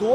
2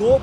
2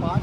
5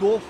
2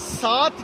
7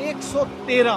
113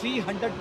300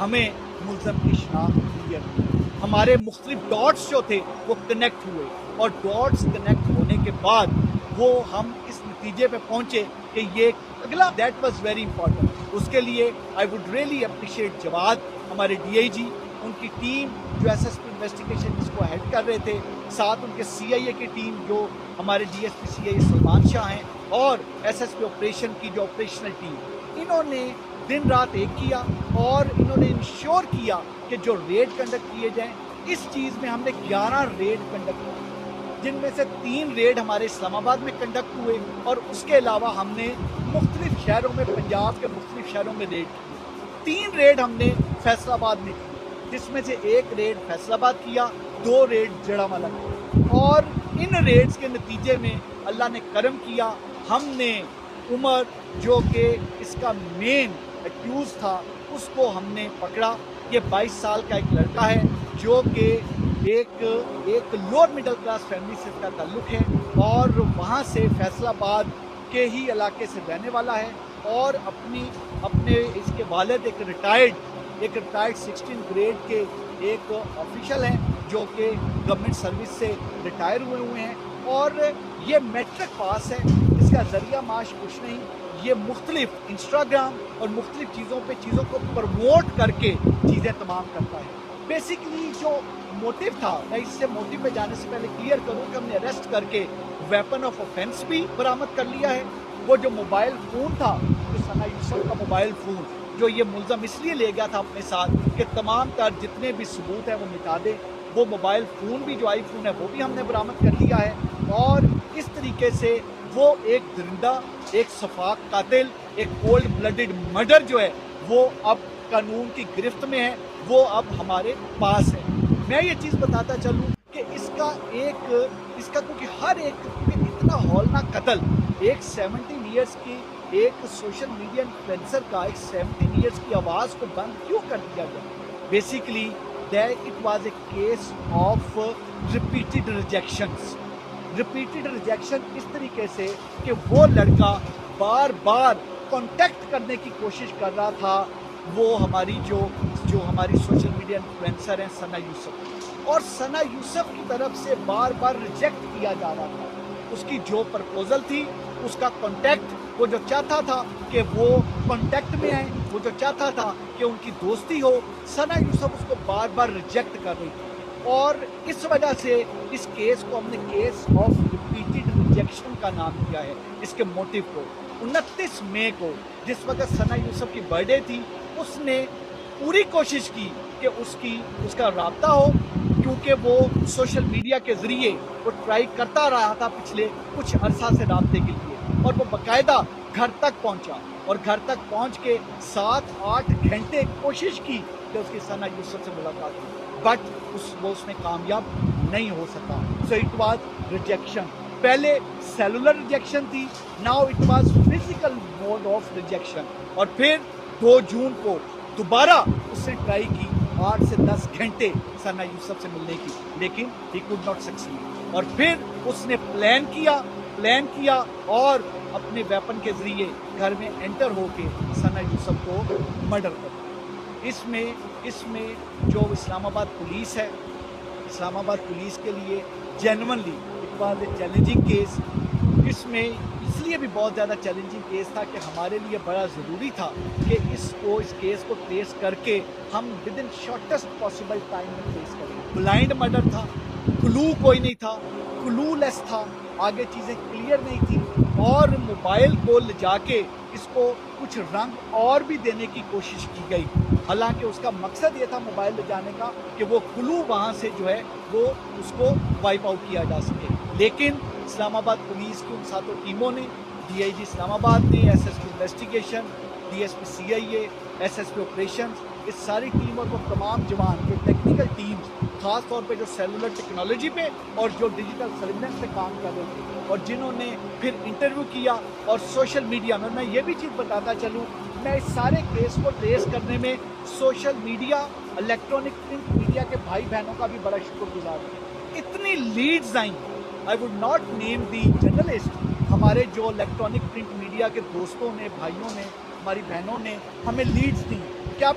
ہمیں ملزم کی شناخت کلیئر ہوئی، ہمارے مختلف ڈاٹس جو تھے وہ کنیکٹ ہوئے، اور ڈاٹس کنیکٹ ہونے کے بعد وہ ہم اس نتیجے پہ پہنچے کہ یہ اگلا دیٹ واز ویری امپورٹنٹ۔ اس کے لیے آئی ووڈ ریئلی اپریشیٹ جواد، ہمارے ڈی آئی جی، ان کی ٹیم جو ایس ایس پی انویسٹیگیشن جس کو ہیڈ کر رہے تھے، ساتھ ان کے سی آئی اے کی ٹیم جو ہمارے D S P C I اے سلمان شاہ ہیں، اور ایس ایس پی آپریشن کی جو آپریشنل ٹیم، انہوں نے دن رات ایک کیا اور انہوں نے انشور کیا کہ جو ریڈ کنڈکٹ کیے جائیں۔ اس چیز میں ہم نے 11 ریڈ کنڈکٹ کی، جن میں سے 3 ریڈ ہمارے اسلام آباد میں کنڈکٹ ہوئے، اور اس کے علاوہ ہم نے مختلف شہروں میں، پنجاب کے مختلف شہروں میں ریڈ کی۔ 3 ریڈ ہم نے فیصل آباد میں کی، جس میں سے 1 ریڈ فیصل آباد کیا، 2 ریڈ جڑامالہ کیا، اور ان ریڈز کے نتیجے میں اللہ نے کرم کیا، ہم نے عمر جو کہ اس کا مین ایکیوز تھا اس کو ہم نے پکڑا۔ یہ 22 سال کا ایک لڑکا ہے جو کہ ایک لوور مڈل کلاس فیملی سے اس کا تعلق ہے، اور وہاں سے فیصل آباد کے ہی علاقے سے رہنے والا ہے، اور اپنے اس کے والد ایک ریٹائرڈ 16 گریڈ کے ایک آفیشل ہیں جو کہ گورنمنٹ سروس سے ریٹائر ہوئے ہیں، اور یہ میٹرک پاس ہے۔ اس کا ذریعہ معاش کچھ نہیں، یہ مختلف انسٹاگرام اور مختلف چیزوں کو پروموٹ کر کے چیزیں تمام کرتا ہے۔ بیسیکلی جو موٹیو تھا، میں اس سے موٹیو پہ جانے سے پہلے کلیئر کروں کہ ہم نے اریسٹ کر کے ویپن آف آفینس بھی برآمد کر لیا ہے۔ وہ جو موبائل فون تھا، جو ثنا یوسف کا موبائل فون، جو یہ ملزم اس لیے لے گیا تھا اپنے ساتھ کہ تمام تر جتنے بھی ثبوت ہیں وہ مٹا دے، وہ موبائل فون بھی جو آئی فون ہے وہ بھی ہم نے برآمد کر لیا ہے، اور اس طریقے سے وہ ایک درندہ، ایک شفاق قاتل، ایک کولڈ بلڈڈ مرڈر جو ہے وہ اب قانون کی گرفت میں ہے، وہ اب ہمارے پاس ہے۔ میں یہ چیز بتاتا چلوں کہ اس کا کیونکہ ہر ایک اتنا ہولناک قتل، ایک 17 ایئرس کی ایک سوشل میڈیا انفلوئنسر کا ایک 17 ایئرس کی آواز کو بند کیوں کر دیا گیا؟ Basically it was a case of repeated rejection اس طریقے سے کہ وہ لڑکا بار بار کانٹیکٹ کرنے کی کوشش کر رہا تھا، وہ ہماری جو ہماری سوشل میڈیا انفلوئنسر ہیں ثنا یوسف، اور ثنا یوسف کی طرف سے بار بار ریجیکٹ کیا جا رہا تھا۔ اس کی جو پرپوزل تھی، اس کا کانٹیکٹ، وہ جو چاہتا تھا کہ وہ کانٹیکٹ میں آئیں، وہ جو چاہتا تھا کہ ان کی دوستی ہو، ثنا یوسف اس کو بار بار ریجیکٹ کر رہی تھی، اور اس وجہ سے اس کیس کو ہم نے کیس آف ریپیٹڈ ریجیکشن کا نام دیا ہے۔ اس کے موٹیو کو 29 مئی کو جس وقت ثنا یوسف کی برتھ ڈے تھی، اس نے پوری کوشش کی کہ اس کا رابطہ ہو، کیونکہ وہ سوشل میڈیا کے ذریعے وہ ٹرائی کرتا رہا تھا پچھلے کچھ عرصہ سے رابطے کے لیے، اور وہ باقاعدہ گھر تک پہنچا، اور گھر تک پہنچ کے 7-8 گھنٹے کوشش کی کہ اس کی ثنا یوسف سے ملاقات ہو، بٹ وہ اس میں کامیاب نہیں ہو سکا۔ سو اٹ واز ریجیکشن، پہلے سیلولر ریجیکشن تھی، now it was physical mode of rejection, اور پھر 2 جون کو دوبارہ اس نے ٹرائی کی 8 سے 10 گھنٹے ثنا یوسف سے ملنے کی، لیکن he could not succeed، اور پھر اس نے پلان کیا اور اپنے ویپن کے ذریعے گھر میں انٹر ہو کے ثنا یوسف کو مرڈر کر دیا۔ اس میں جو اسلام آباد پولیس ہے، اسلام آباد پولیس کے لیے genuinely it was a challenging case. اس میں اس لیے بھی بہت زیادہ چیلنجنگ کیس تھا کہ ہمارے لیے بڑا ضروری تھا کہ اس کیس کو ٹریس کر کے ہم with in shortest possible time میں ٹریس کریں۔ بلائنڈ مرڈر تھا، کلو کوئی نہیں تھا، کلو لیس تھا، آگے چیزیں کلیئر نہیں تھی، اور موبائل کو لے جا کے اس کو کچھ رنگ اور بھی دینے کی کوشش کی گئی، حالانکہ اس کا مقصد یہ تھا موبائل لے جانے کا کہ وہ کلو وہاں سے جو ہے وہ اس کو وائپ آؤٹ کیا جا سکے، لیکن اسلام آباد پولیس کی ان 7 ٹیموں نے، D I G Islamabad نے، S S P investigation, D S P C I A, S S P operations, اس ساری ٹیم اور وہ تمام جوان جو ٹیکنیکل ٹیمز، خاص طور پہ جو سیلولر ٹیکنالوجی پہ اور جو ڈیجیٹل سرویلنس پہ کام کر رہے تھے، اور جنہوں نے پھر انٹرویو کیا، اور سوشل میڈیا میں یہ بھی چیز بتاتا چلوں، میں اس سارے کیس کو ٹریس کرنے میں social media, electronic print media کے بھائی بہنوں کا بھی بڑا شکر گزار ہوں۔ اتنی لیڈز آئیں، I would not name the journalist, ہمارے جو الیکٹرانک پرنٹ میڈیا کے دوستوں نے، بھائیوں نے، ہماری بہنوں نے ہمیں لیڈز دی کہ آپ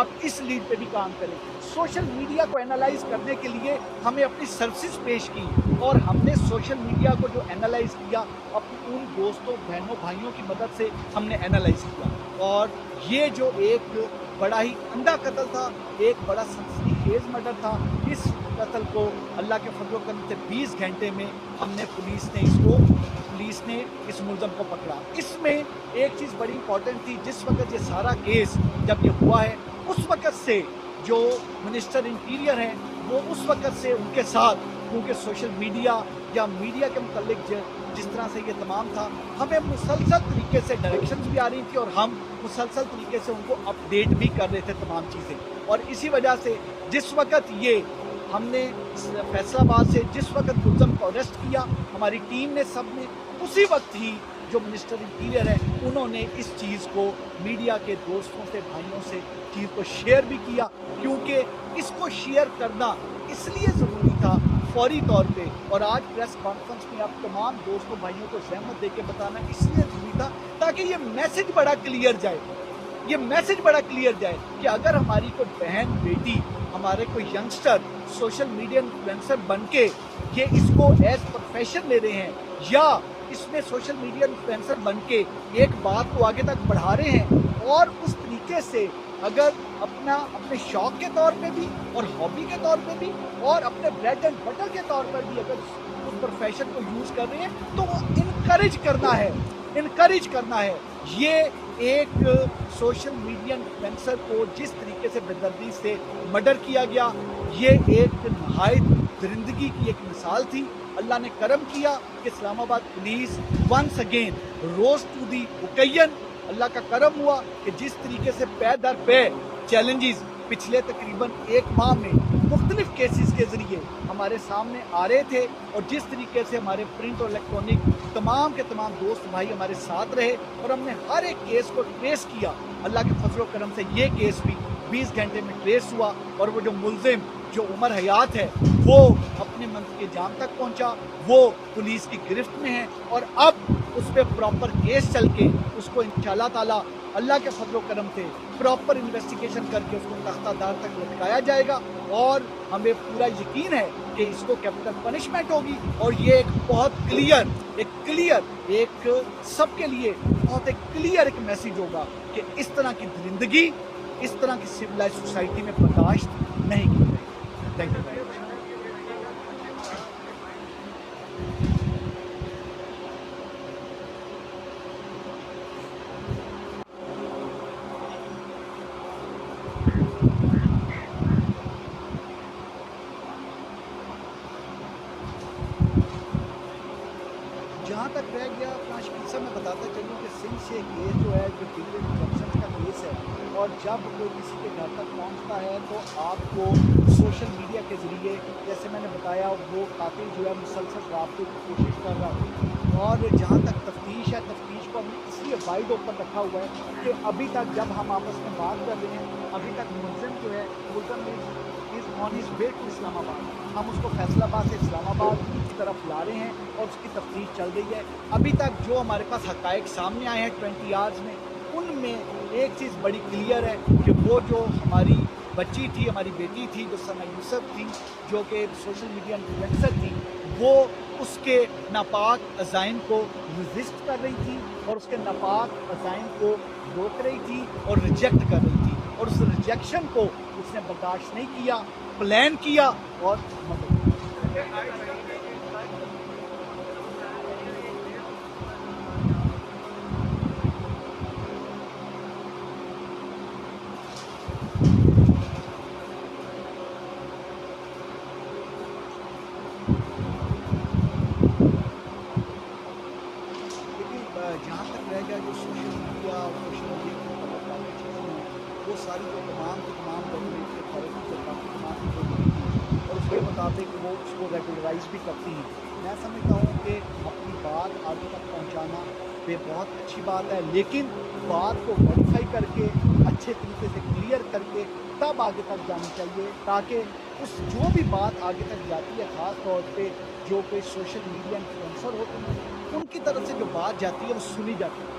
آپ اس لیڈ پہ بھی کام کریں. سوشل میڈیا کو اینالائز کرنے کے لیے ہمیں اپنی سروسز پیش کی, اور ہم نے سوشل میڈیا کو جو اینالائز کیا اپنے ان دوستوں بہنوں بھائیوں کی مدد سے ہم نے اینالائز کیا. اور یہ جو ایک بڑا ہی عمدہ قتل تھا, ایک بڑا سنسنی خیز مرڈر تھا, اس قتل کو اللہ کے فضل و کرم سے 20 گھنٹے میں ہم نے پولیس نے اس ملزم کو پکڑا. اس میں ایک چیز بڑی امپورٹنٹ تھی, جس وقت یہ سارا کیس جب یہ ہوا ہے اس وقت سے جو منسٹر انٹیریئر ہیں وہ اس وقت سے ان کے ساتھ, کیونکہ سوشل میڈیا یا میڈیا کے متعلق جس طرح سے یہ تمام تھا, ہمیں مسلسل طریقے سے ڈائریکشنز بھی آ رہی تھی اور ہم مسلسل طریقے سے ان کو اپڈیٹ بھی کر رہے تھے تمام چیزیں. اور اسی وجہ سے جس وقت یہ ہم نے فیصل آباد سے جس وقت ملزم کو اریسٹ کیا, ہماری ٹیم نے سب نے اسی وقت ہی جو منسٹر انٹیریئر ہے انہوں نے اس چیز کو میڈیا کے دوستوں سے بھائیوں سے چیز کو شیئر بھی کیا, کیونکہ اس کو شیئر کرنا اس لیے ضروری تھا فوری طور پہ. اور آج پریس کانفرنس میں آپ تمام دوستوں بھائیوں کو زحمت دے کے بتانا اس لیے ضروری تھا تاکہ یہ میسج بڑا کلیئر جائے, یہ میسج بڑا کلیئر جائے کہ اگر ہماری کوئی بہن بیٹی, ہمارے کوئی ینگسٹر سوشل میڈیا انفلوئنسر بن کے یہ اس کو ایز پروفیشن لے رہے ہیں, یا اس میں سوشل میڈیا انفلوئنسر بن کے ایک بات کو آگے تک بڑھا رہے ہیں, اور اس طریقے سے اگر اپنے شوق کے طور پہ بھی اور ہابی کے طور پہ بھی اور اپنے بریڈ اینڈ بٹر کے طور پر بھی اگر اس پروفیشن کو یوز کر رہے ہیں تو وہ انکریج کرنا ہے. یہ ایک سوشل میڈیا انفلوئنسر کو جس طریقے سے بے دردی سے مرڈر کیا گیا, یہ ایک نہایت درندگی کی ایک مثال تھی. اللہ نے کرم کیا کہ Islamabad police once again rose to the occasion. اللہ کا کرم ہوا کہ جس طریقے سے پے در پے چیلنجز پچھلے تقریباً 1 ماہ میں مختلف کیسز کے ذریعے ہمارے سامنے آ رہے تھے, اور جس طریقے سے ہمارے پرنٹ اور الیکٹرانک تمام کے تمام دوست بھائی ہمارے ساتھ رہے اور ہم نے ہر ایک کیس کو ٹریس کیا, اللہ کے فضل و کرم سے یہ کیس بھی 20 گھنٹے میں ٹریس ہوا, اور وہ جو ملزم جو عمر حیات ہے وہ اپنے منزل کے جام تک پہنچا, وہ پولیس کی گرفت میں ہے, اور اب اس پہ پراپر کیس چل کے اس کو انشاءاللہ تعالیٰ اللہ کے فضل و کرم سے پراپر انویسٹیگیشن کر کے اس کو تختہ دار تک لٹکایا جائے گا. اور ہمیں پورا یقین ہے کہ اس کو کیپٹل پنشمنٹ ہوگی, اور یہ ایک بہت کلیئر ایک سب کے لیے بہت کلیئر ایک میسیج ہوگا کہ اس طرح کی درندگی, اس طرح کی سویلائز سوسائٹی میں برداشت نہیں کی جائے. Thank you. جہاں تک رہ گیا اپنا قصہ میں بتاتا چلوں کہ سندھ سے کیس جو ہے جو ڈیلر جنکشن کا کیس ہے, اور جب کوئی کسی کے گھر تک پہنچتا ہے تو آپ کو سوشل میڈیا کے ذریعے, جیسے میں نے بتایا, وہ قاتل جو ہے مسلسل رابطے کی کوشش کر رہا ہے. اور جہاں تک تفتیش ہے, تفتیش کو ہم نے اس لیے وائڈ اوپن رکھا ہوا ہے کہ ابھی تک جب ہم آپس میں بات کر رہے ہیں, ابھی تک ملزم جو ہے آن ہز وے ٹو اسلام آباد, ہم اس کو فیصل آباد سے اسلام آباد کی طرف لا رہے ہیں اور اس کی تفتیش چل رہی ہے. ابھی تک جو ہمارے پاس حقائق سامنے آئے ہیں 20 آورز میں, ان میں ایک چیز بڑی کلیئر ہے کہ وہ جو ہماری بچی تھی, ہماری بیٹی تھی, جو ثنا یوسف تھی, جو کہ سوشل میڈیا انفلوئنسر تھی, وہ اس کے ناپاک عزائم کو ریزسٹ کر رہی تھی اور اس کے ناپاک عزائم کو روک رہی تھی اور ریجیکٹ کر رہی تھی, اور اس ریجیکشن کو اس نے برداشت نہیں کیا, پلان کیا اور مدد کی. جہاں تک رہ گیا جو سوشل میڈیا کی کافی چیزیں ہیں, وہ ساری جو تمام گورنمنٹ کے اتھارٹی سے کافی تمام چیزیں تھی اور اس کے مطابق وہ اس کو ریگولرائز بھی کرتی ہیں. میں سمجھتا ہوں کہ اپنی بات آگے تک پہنچانا یہ بہت اچھی بات ہے, لیکن بات کو ویریفائی کر کے اچھے طریقے سے کلیئر کر کے تب آگے تک جانی چاہیے, تاکہ اس جو بھی بات آگے تک جاتی ہے, خاص طور پہ جو کوئی سوشل میڈیا انفلوئنسر ہوتے ہیں ان کی طرف سے جو بات جاتی ہے وہ سنی جاتی ہے.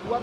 QR